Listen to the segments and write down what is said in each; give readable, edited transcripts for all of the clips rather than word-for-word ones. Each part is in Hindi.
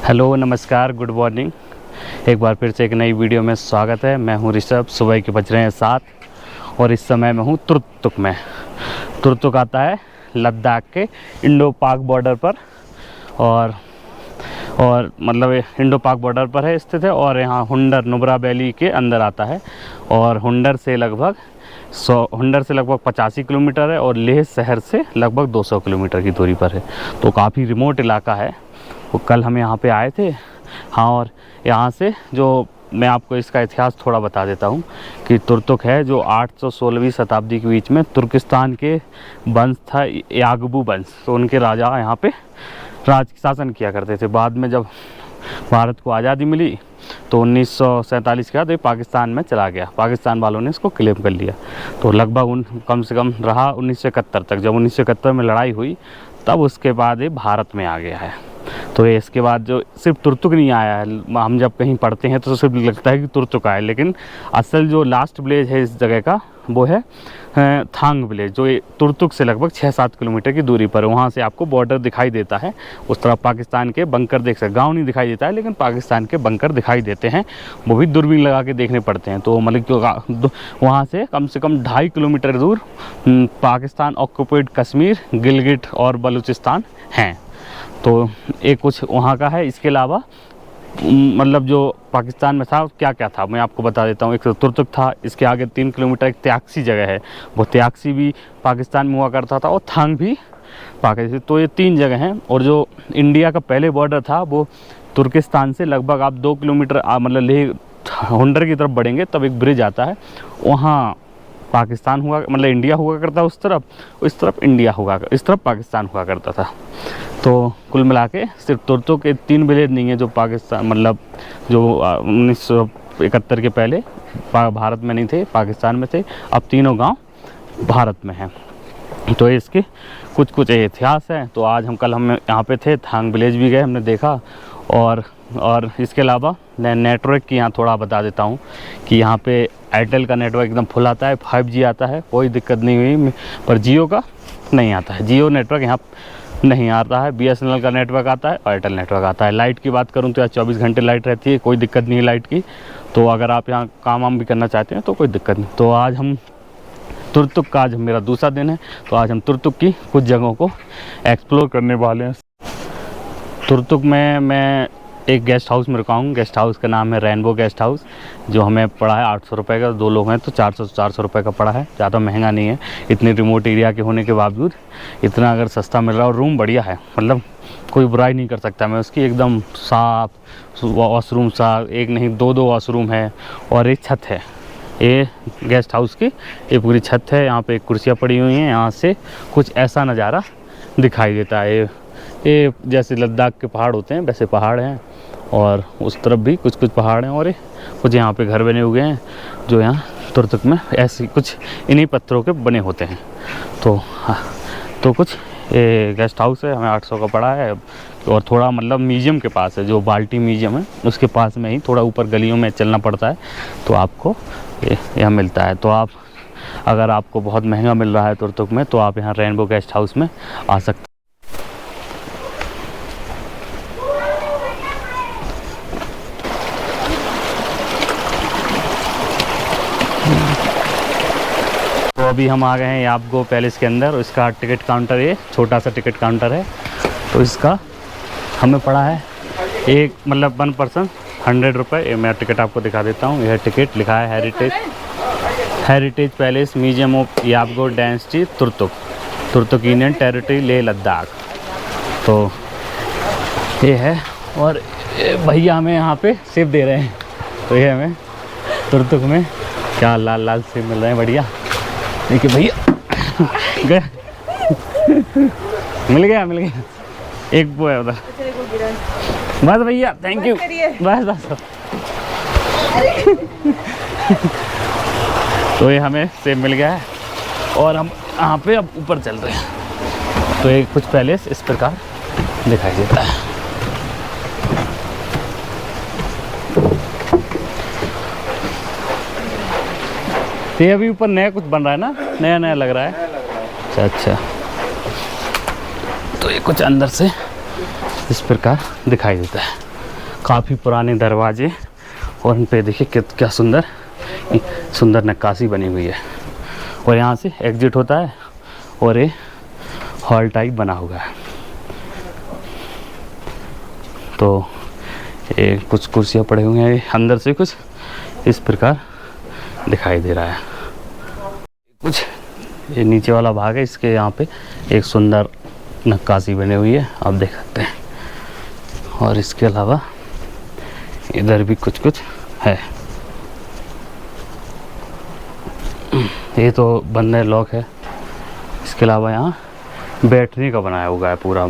हेलो, नमस्कार, गुड मॉर्निंग। एक बार फिर से एक नई वीडियो में स्वागत है। मैं हूं ऋषभ। सुबह के बज रहे हैं 7 और इस समय मैं हूं तुर्तुक में। तुर्तुक आता है लद्दाख के इंडो पाक बॉर्डर पर और मतलब इंडो पाक बॉर्डर पर है स्थित है और यहाँ हुंडर नुब्रा वैली के अंदर आता है और हुंडर से लगभग 85 किलोमीटर है और लेह शहर से लगभग 200 किलोमीटर की दूरी पर है। तो काफ़ी रिमोट इलाका है। वो कल हम यहाँ पे आए थे। हाँ, और यहाँ से जो मैं आपको इसका इतिहास थोड़ा बता देता हूँ कि तुर्तुक है जो 816वीं शताब्दी के बीच में तुर्किस्तान के वंश था, यागबू वंश। तो उनके राजा यहाँ पे राज शासन किया करते थे। बाद में जब भारत को आज़ादी मिली तो 1947 के बाद ये पाकिस्तान में चला गया। पाकिस्तान वालों ने इसको क्लेम कर लिया। तो लगभग कम से कम रहा 1971 तक। जब 1971 में लड़ाई हुई तब उसके बाद ये भारत में आ गया है। तो ये इसके बाद जो सिर्फ तुर्तुक नहीं आया है। हम जब कहीं पढ़ते हैं तो सिर्फ लगता है कि तुर्तुक आया है, लेकिन असल जो लास्ट विलेज है इस जगह का वो है थांग विलेज, जो तुर्तुक से लगभग 6-7 किलोमीटर की दूरी पर है। वहाँ से आपको बॉर्डर दिखाई देता है। उस तरफ पाकिस्तान के बंकर देख सकते। गाँव नहीं दिखाई देता है लेकिन पाकिस्तान के बंकर दिखाई देते हैं। वो भी दूरबीन लगा के देखने पड़ते हैं। तो मतलब वहाँ से कम 2.5 किलोमीटर दूर पाकिस्तान ऑक्युपाइड कश्मीर, गिलगिट और बलूचिस्तान हैं। तो एक कुछ वहाँ का है। इसके अलावा मतलब जो पाकिस्तान में था क्या क्या था मैं आपको बता देता हूँ। एक तो तुर्तुक था, इसके आगे 3 किलोमीटर एक त्याक्सी जगह है। वो त्याक्सी भी पाकिस्तान में हुआ करता था और थांग भी पाकिस्तान। तो ये 3 जगह हैं। और जो इंडिया का पहले बॉर्डर था वो तुर्किस्तान से लगभग आप 2 किलोमीटर मतलब लेह हुंडर की तरफ बढ़ेंगे तब एक ब्रिज आता है। वहाँ पाकिस्तान हुआ, मतलब इंडिया हुआ करता उस तरफ, इस तरफ इंडिया हुआ, इस तरफ पाकिस्तान हुआ करता था। तो कुल मिला के सिर्फ तुर्तुक के 3 विलेज नहीं है जो पाकिस्तान मतलब जो 1971 के पहले भारत में नहीं थे, पाकिस्तान में थे। अब तीनों गांव भारत में हैं। तो इसके कुछ इतिहास है। तो आज हम यहाँ पे थे, थांग विलेज भी गए, हमने देखा। और इसके अलावा मैं नेटवर्क की यहाँ थोड़ा बता देता हूँ कि यहाँ पे एयरटेल का नेटवर्क एकदम फुल आता है, 5G आता है, कोई दिक्कत नहीं हुई। पर जियो का नहीं आता है। जियो नेटवर्क यहाँ नहीं आता है। BSNL का नेटवर्क आता है, एयरटेल नेटवर्क आता है। लाइट की बात करूँ तो यहाँ 24 घंटे लाइट रहती है, कोई दिक्कत नहीं है लाइट की। तो अगर आप यहाँ काम भी करना चाहते हैं तो कोई दिक्कत नहीं। तो आज हम तुर्तुक का आज मेरा दूसरा दिन है। तो आज हम तुर्तुक की कुछ जगहों को एक्सप्लोर करने वाले हैं। तुर्तुक में मैं एक गेस्ट हाउस में रुका हूँ। गेस्ट हाउस का नाम है रेनबो गेस्ट हाउस, जो हमें पड़ा है 800 रुपये का। 2 लोग हैं तो 400 रुपये का पड़ा है। ज़्यादा महंगा नहीं है। इतने रिमोट एरिया के होने के बावजूद इतना अगर सस्ता मिल रहा है और रूम बढ़िया है, मतलब कोई बुराई नहीं कर सकता मैं उसकी। एकदम साफ वॉशरूम सा, एक नहीं 2 वॉशरूम है और एक छत है। ये गेस्ट हाउस की ये पूरी छत है। यहाँ पे कुर्सियाँ पड़ी हुई हैं। यहाँ से कुछ ऐसा नज़ारा दिखाई देता है। ये जैसे लद्दाख के पहाड़ होते हैं वैसे पहाड़ हैं और उस तरफ भी कुछ पहाड़ हैं और ये कुछ यहाँ पे घर बने हुए हैं जो यहाँ तुर्तुक में ऐसी कुछ इन्हीं पत्थरों के बने होते हैं। तो कुछ ये गेस्ट हाउस है, हमें 800 का पड़ा है। और थोड़ा मतलब म्यूजियम के पास है, जो बाल्टी म्यूजियम है उसके पास में ही थोड़ा ऊपर गलियों में चलना पड़ता है तो आपको यहाँ मिलता है। तो आप अगर आपको बहुत महंगा मिल रहा है तुर्तुक में तो आप यहाँ रेनबो गेस्ट हाउस में आ सकते हैं। तो अभी हम आ गए हैं याबगो पैलेस के अंदर। इसका टिकट काउंटर, ये छोटा सा टिकट काउंटर है। तो इसका हमें पड़ा है एक मतलब 1 पर्सन 100 रुपये। ये मैं टिकट आपको दिखा देता हूँ। यह टिकट लिखा है heritage palace museum of Yabgo dynasty Turtuk union territory Leh Ladakh. तो ये है और भैया हमें यहाँ पे सेब दे रहे हैं। तो ये हमें तुर्तुक में क्या लाल सेब मिल रहे हैं, बढ़िया। देखिए भैया गया मिल गया एक वो है उधर। बस भैया थैंक यू। बस तो ये हमें सेब मिल गया है और हम यहाँ पे अब ऊपर चल रहे हैं। तो ये कुछ पैलेस इस प्रकार दिखाई देता है। तो ये अभी ऊपर नया कुछ बन रहा है ना, नया लग रहा है। अच्छा। तो ये कुछ अंदर से इस प्रकार दिखाई देता है। काफ़ी पुराने दरवाजे और उन पे देखिए क्या सुंदर सुंदर नक्काशी बनी हुई है। और यहाँ से एग्जिट होता है और ये हॉल टाइप बना हुआ है। तो ये कुछ कुर्सियाँ पड़े हुए हैं, अंदर से कुछ इस प्रकार दिखाई दे रहा है। कुछ ये नीचे वाला भाग है, इसके यहाँ पे एक सुंदर नक्काशी बनी हुई है, आप देख सकते हैं। और इसके अलावा इधर भी कुछ कुछ है। ये तो बंद है, लॉक है। इसके अलावा यहाँ बैठने का बनाया हुआ है पूरा,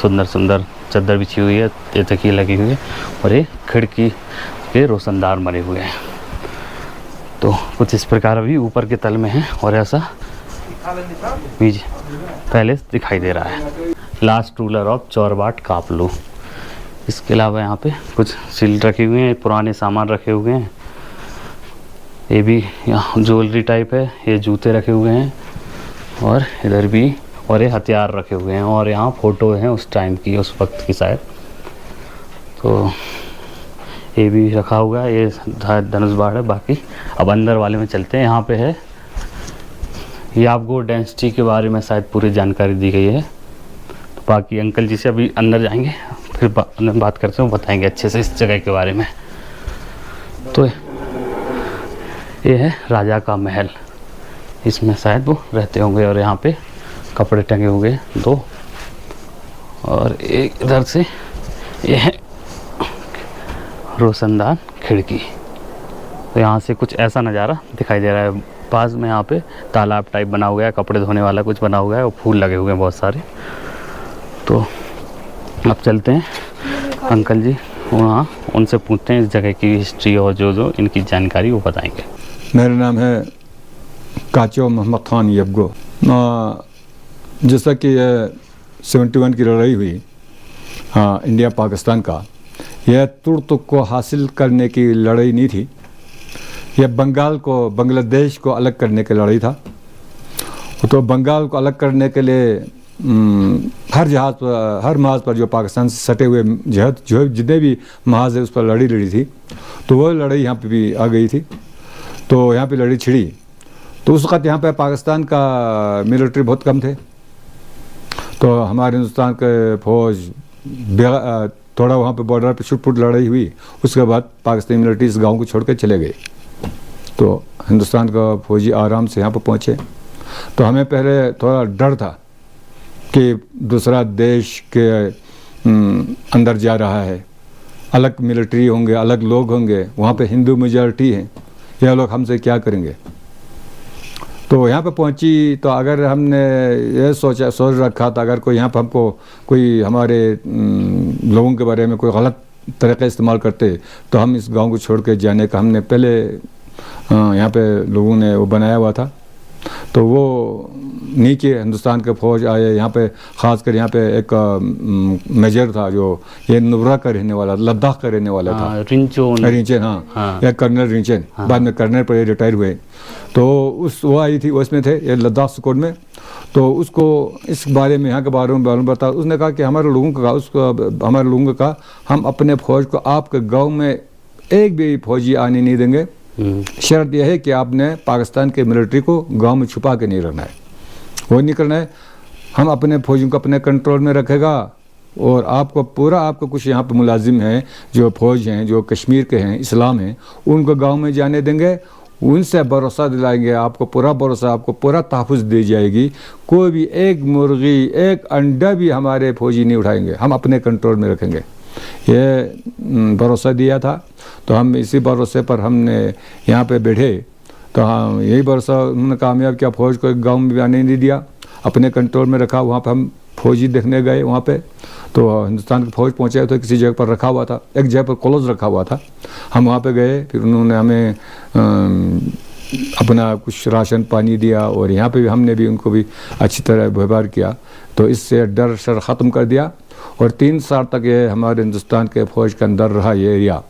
सुंदर सुंदर चादर बिछी हुई है, ये तकिए लगी हुई है और ये खिड़की के रोशनदार बने हुए हैं। तो कुछ इस प्रकार अभी ऊपर के तल में है और ऐसा बीज पैलेस दिखाई दे रहा है। Last ruler of Chorbat Khaplu. इसके अलावा यहाँ पे कुछ सील रखे हुए हैं, पुराने सामान रखे हुए हैं। ये भी यहाँ ज्वेलरी टाइप है, ये जूते रखे हुए हैं और इधर भी, और ये हथियार रखे हुए हैं। और यहाँ फ़ोटो हैं उस टाइम की, उस वक्त की शायद। तो ये भी रखा हुआ है, ये धनुष बाढ़ है। बाकी अब अंदर वाले में चलते हैं। यहाँ पे है, ये आपको डेंसिटी के बारे में शायद पूरी जानकारी दी गई है। तो बाकी अंकल जी से अभी अंदर जाएंगे, फिर बात करते हैं, बताएंगे अच्छे से इस जगह के बारे में। तो ये है राजा का महल, इसमें शायद वो रहते होंगे। और यहाँ पे कपड़े टंगे हुए दो, और एक इधर से ये है रोशनदान खिड़की। तो यहाँ से कुछ ऐसा नज़ारा दिखाई दे रहा है। पास में यहाँ पे तालाब टाइप बना हुआ है, कपड़े धोने वाला कुछ बना हुआ है और फूल लगे हुए हैं बहुत सारे। तो अब चलते हैं अंकल जी वहाँ, उनसे पूछते हैं इस जगह की हिस्ट्री और जो इनकी जानकारी वो बताएंगे। मेरा नाम है काचो मोहम्मद खान यबगो। जैसा कि 71 की लड़ाई हुई इंडिया पाकिस्तान का, यह तुर्क को हासिल करने की लड़ाई नहीं थी, यह बंगाल को, बांग्लादेश को अलग करने की लड़ाई था। तो बंगाल को अलग करने के लिए हर महाज पर जो पाकिस्तान से सटे हुए जो जितने भी महाज है उस पर लड़ी थी। तो वह लड़ाई यहाँ पे भी आ गई थी। तो यहाँ पे लड़ाई छिड़ी। तो उस वक़्त यहाँ पे पाकिस्तान का मिलिट्री बहुत कम थे। तो हमारे हिंदुस्तान के फौज थोड़ा वहाँ पे बॉर्डर पे छुट-पुट लड़ाई हुई। उसके बाद पाकिस्तानी मिलिट्री इस गांव को छोड़ कर चले गए। तो हिंदुस्तान का फौजी आराम से यहाँ पर पहुँचे। तो हमें पहले थोड़ा डर था कि दूसरा देश के अंदर जा रहा है, अलग मिलिट्री होंगे, अलग लोग होंगे, वहाँ पे हिंदू मेजॉरिटी है, यह लोग हमसे क्या करेंगे। तो यहाँ पे पहुँची तो अगर हमने ये सोच रखा था अगर कोई यहाँ पर हमको कोई हमारे लोगों के बारे में कोई गलत तरीक़े इस्तेमाल करते तो हम इस गांव को छोड़ के जाने का हमने पहले यहाँ पे लोगों ने वो बनाया हुआ था। तो वो नीचे हिंदुस्तान के फौज आए यहाँ पे, ख़ासकर यहाँ पे एक मेजर था जो ये नुब्रा का रहने वाला, लद्दाख का रहने वाला था, रिंचन। हाँ, एक कर्नल रिंचन। बाद में कर्नल पर रिटायर हुए। तो वो आई थी, उसमें थे ये लद्दाख स्क्वाड में। तो उसको इस बारे में, यहाँ के बारे में बता, उसने कहा कि हमारे लोगों का हम अपने फ़ौज को आपके गाँव में एक भी फौजी आने नहीं देंगे। शर्त यह है कि आपने पाकिस्तान के मिलिट्री को गांव में छुपा के नहीं रखना है, वो नहीं करना है। हम अपने फौजियों को अपने कंट्रोल में रखेगा और आपको कुछ यहाँ पे मुलाजिम हैं जो फौज हैं, जो कश्मीर के हैं, इस्लाम हैं, उनको गांव में जाने देंगे, उनसे भरोसा दिलाएंगे, आपको पूरा भरोसा, आपको पूरा तहफ़्फ़ुज़ दी जाएगी। कोई भी एक मुर्गी, एक अंडा भी हमारे फौजी नहीं उठाएंगे, हम अपने कंट्रोल में रखेंगे। ये भरोसा दिया था। तो हम इसी भरोसे पर हमने यहाँ पे बैठे। तो हाँ, यही भरोसा उन्होंने कामयाब किया। फौज को एक गांव में भी आने नहीं दिया, अपने कंट्रोल में रखा। वहाँ पे हम फौजी देखने गए वहाँ पे। तो हिंदुस्तान की फौज पहुँचे तो किसी जगह पर रखा हुआ था, एक जगह पर क्लोज रखा हुआ था। हम वहाँ पे गए, फिर उन्होंने हमें अपना कुछ राशन पानी दिया और यहाँ पे भी हमने भी उनको भी अच्छी तरह व्यवहार किया। तो इससे डर शर ख़त्म कर दिया। और 3 साल तक ये हमारे हिंदुस्तान के फ़ौज के अंदर रहा ये एरिया।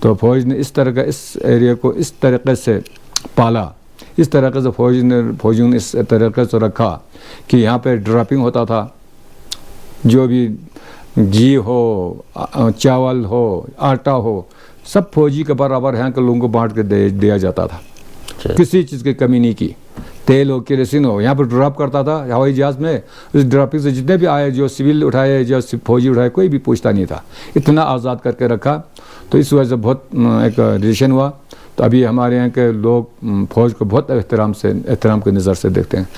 तो फौज ने इस एरिया को इस तरीके से पाला, इस तरीके से फौजियों ने इस तरीके से रखा कि यहाँ पे ड्रॉपिंग होता था। जो भी घी हो, चावल हो, आटा हो, सब फौजी के बराबर यहाँ के लोगों को बांट के दिया जाता था। किसी चीज़ की कमी नहीं की। तेल हो, केरोसिन हो, यहाँ पर ड्रॉप करता था हवाई जहाज़ में। उस ड्रॉपिंग से जितने भी आए, जो सिविल उठाए, जो फौजी उठाए, कोई भी पूछता नहीं था। इतना आज़ाद करके रखा। तो इस वजह से बहुत एक रिलेशन हुआ। तो अभी हमारे यहाँ के लोग फौज को बहुत एहतराम की नज़र से देखते हैं।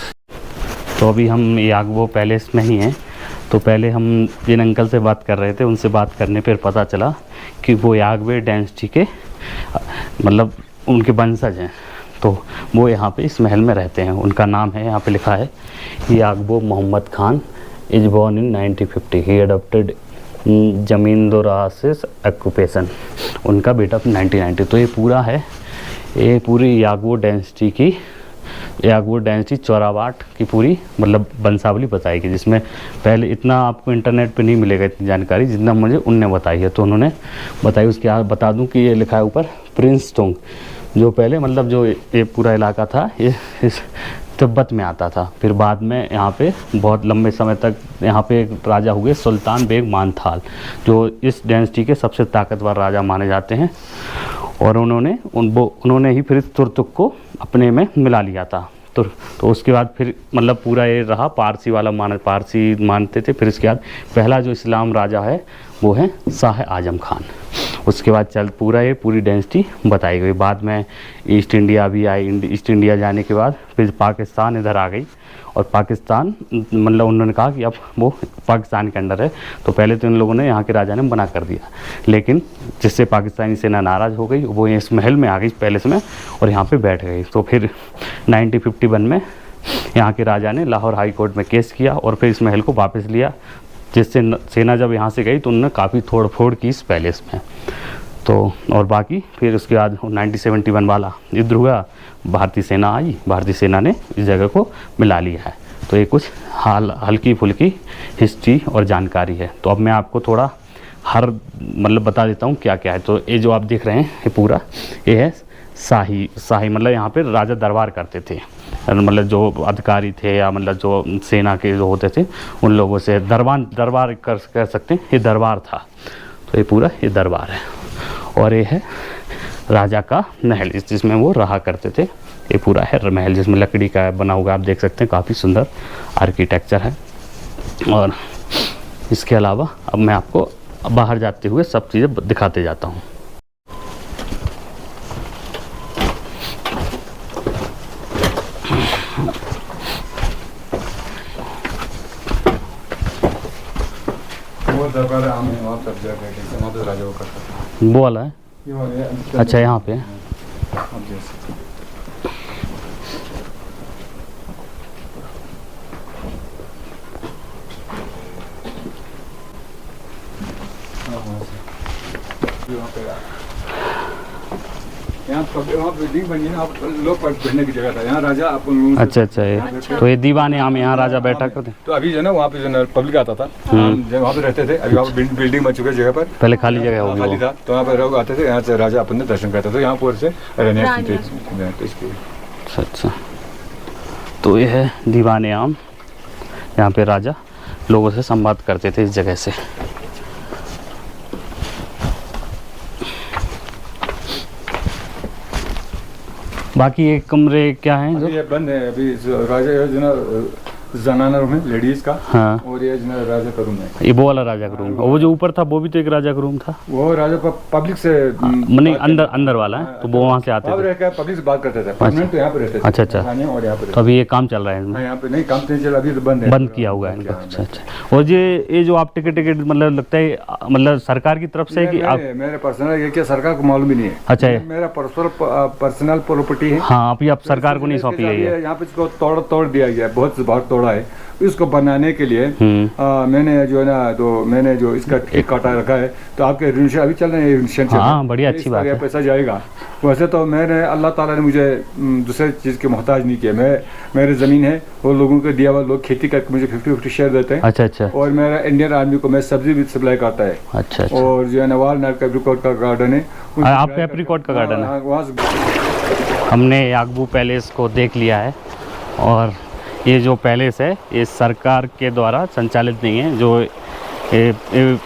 तो अभी हम यागबो पैलेस में ही हैं। तो पहले हम जिन अंकल से बात कर रहे थे, उनसे बात करने पर पता चला कि वो यागबे डायनेस्टी के मतलब उनके वंशज हैं। तो वो यहाँ पे इस महल में रहते हैं। उनका नाम है, यहाँ पे लिखा है, यागबो Mohammad Khan is born in 1950। He adopted जमींदोरासिस ऑक्यूपेशन। उनका बेटा 1990। तो ये पूरा है, ये पूरी यागबो डायनेस्टी चौराबाट की पूरी मतलब वंशावली बताई गई, जिसमें पहले इतना आपको इंटरनेट पे नहीं मिलेगा इतनी जानकारी जितना मुझे उनने बताई है। तो उन्होंने बताई, उसके बाद बता दूं कि ये लिखा है ऊपर प्रिंस टोंग, जो पहले मतलब जो ये पूरा इलाका था ये इस तिब्बत में आता था। फिर बाद में यहाँ पे बहुत लंबे समय तक यहाँ पे एक राजा हुए सुल्तान बेग मानथाल, जो इस डायनेस्टी के सबसे ताकतवर राजा माने जाते हैं। और उन्होंने ही फिर तुर्तुक को अपने में मिला लिया था। तो उसके बाद फिर मतलब पूरा ये रहा पारसी वाला पारसी मानते थे। फिर इसके बाद पहला जो इस्लाम राजा है वो है शाह आजम खान। उसके बाद पूरी डायनेस्टी बताई गई। बाद में ईस्ट इंडिया भी आई। ईस्ट इंडिया जाने के बाद फिर पाकिस्तान इधर आ गई। और पाकिस्तान मतलब उन्होंने कहा कि अब वो पाकिस्तान के अंडर है। तो पहले तो इन लोगों ने, यहाँ के राजा ने मना कर दिया, लेकिन जिससे पाकिस्तानी सेना नाराज़ हो गई, वो इस महल में आ गई पैलेस में और यहाँ पे बैठ गई। तो फिर 1951 में यहाँ के राजा ने लाहौर हाई कोर्ट में केस किया और फिर इस महल को वापस लिया, जिससे सेना जब यहाँ से गई तो उन्होंने काफ़ी तोड़ फोड़ की इस पैलेस में। तो और बाकी फिर उसके बाद 1971 वाला युद्ध हुआ, भारतीय सेना आई, भारतीय सेना ने इस जगह को मिला लिया है। तो ये कुछ हल्की फुल्की हिस्ट्री और जानकारी है। तो अब मैं आपको थोड़ा मतलब बता देता हूँ क्या क्या है। तो ये जो आप देख रहे हैं ये पूरा ये है शाही मतलब यहाँ पे राजा दरबार करते थे, मतलब जो अधिकारी थे या मतलब जो सेना के जो होते थे उन लोगों से दरबार कर सकते हैं। ये दरबार था। तो ये पूरा ये दरबार है। और ये है राजा का महल, जिसमें वो रहा करते थे। ये पूरा है महल, जिसमें लकड़ी का बना हुआ, आप देख सकते हैं, काफ़ी सुंदर आर्किटेक्चर है। और इसके अलावा अब मैं आपको बाहर जाते हुए सब चीज़ें दिखाते जाता हूँ। वो वाला है, अच्छा यहाँ पे यहाँ बिल्डिंग बनी है ना, आप लोग बैठने की जगह था, यहाँ राजा अच्छा ये तो ये दीवान है, यहाँ राजा बैठा करते। तो अभी जो ना वहाँ पे जो ना पब्लिक आता था, वहाँ पे रहते थे। अभी वहाँ पे बिल्डिंग बन चुके जगह पर, पहले खाली जगह होगी, खाली था, तो यहाँ पे लोग आते थे, यहाँ से राजा अपने दर्शन करते थे, यहाँ पर से रहने। अच्छा तो ये है दीवान आम, यहाँ पे राजा लोगों से संवाद करते थे इस जगह से। बाकी एक कमरे क्या हैं जो ये बंद है अभी, राजा जो ना जनाना रूम है लेडीज का। हाँ। और ये जो राजा का रूम है, ये वो वाला राजा का रूम। वो जो ऊपर था वो भी तो एक राजा का रूम था। वो राजा पब्लिक से नहीं अंदर वाला है, तो वो वहाँ से आते थे, पब्लिक से बात करते थे। परमानेंट तो यहाँ पे रहते थे। अच्छा और यहाँ पे तो अभी ये काम चल रहा है इनमें? यहाँ पे नहीं काम नहीं चल, अभी तो बंद किया हुआ है इनका। अच्छा और ये जो आप टिकट मतलब लगता है मतलब सरकार की तरफ से कि आप? मेरे पर्सनल ये क्या सरकार को मालूम ही नहीं है। अच्छा मेरा पर्सनल प्रॉपर्टी है। हाँ अभी आप सरकार को नहीं सौंपी गई है। यहाँ पे इसको तोड़ दिया गया है, बहुत बार तोड़ा है। इसको बनाने के लिए मैंने जो है ना, तो मैंने जो इसका एक काटा रखा है, तो आपके रिनोवेशन अभी चल रहे हैं। हाँ बढ़िया, अच्छी बात है, पैसा जाएगा। वैसे तो मैंने अल्लाह ताला ने मुझे दूसरे चीज़ के मोहताज नहीं किया। मेरे ज़मीन है, वो लोगों को दिया हुआ, लोग खेती करके मुझे 50-50 शेयर देते हैं। अच्छा और मेरा इंडियन आर्मी को मैं सब्जी भी सप्लाई करता है। अच्छा और जो है ना वालनाट का एप्रिकॉट का गार्डन है, आपका एप्रिकॉट का गार्डन है। वहाँ से हमने यागबो पैलेस को देख लिया है। और ये जो पैलेस है ये सरकार के द्वारा संचालित नहीं है, जो ये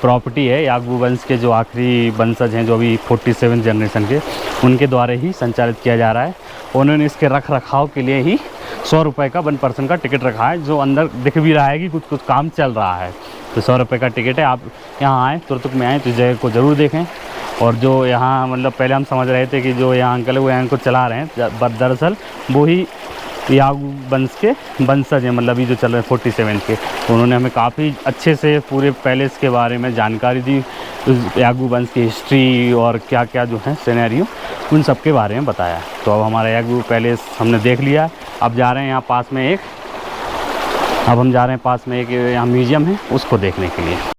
प्रॉपर्टी है यागू वंश के जो आखिरी वंशज हैं, जो अभी 47 जनरेशन के, उनके द्वारा ही संचालित किया जा रहा है। उन्होंने इसके रख रखाव के लिए ही 100 रुपये का 1 पर्सन का टिकट रखा है, जो अंदर दिख भी रहा है कि कुछ काम चल रहा है। तो 100 रुपये का टिकट है। आप यहाँ आएँ, तुर्तुक में आएँ तो इस जगह को ज़रूर देखें। और जो यहाँ मतलब पहले हम समझ रहे थे कि जो यहाँ अंकल है वो यहाँ को चला रहे हैं, दरअसल वो ही यागू वंश के वंशज हैं, मतलब अभी जो चल रहे हैं 47 के। तो उन्होंने हमें काफ़ी अच्छे से पूरे पैलेस के बारे में जानकारी दी, उस यागू वंश की हिस्ट्री और क्या क्या जो है सिनेरियो, उन सब के बारे में बताया। तो अब हमारा यागू पैलेस हमने देख लिया। अब जा रहे हैं यहाँ पास में एक यहाँ म्यूज़ियम है, उसको देखने के लिए।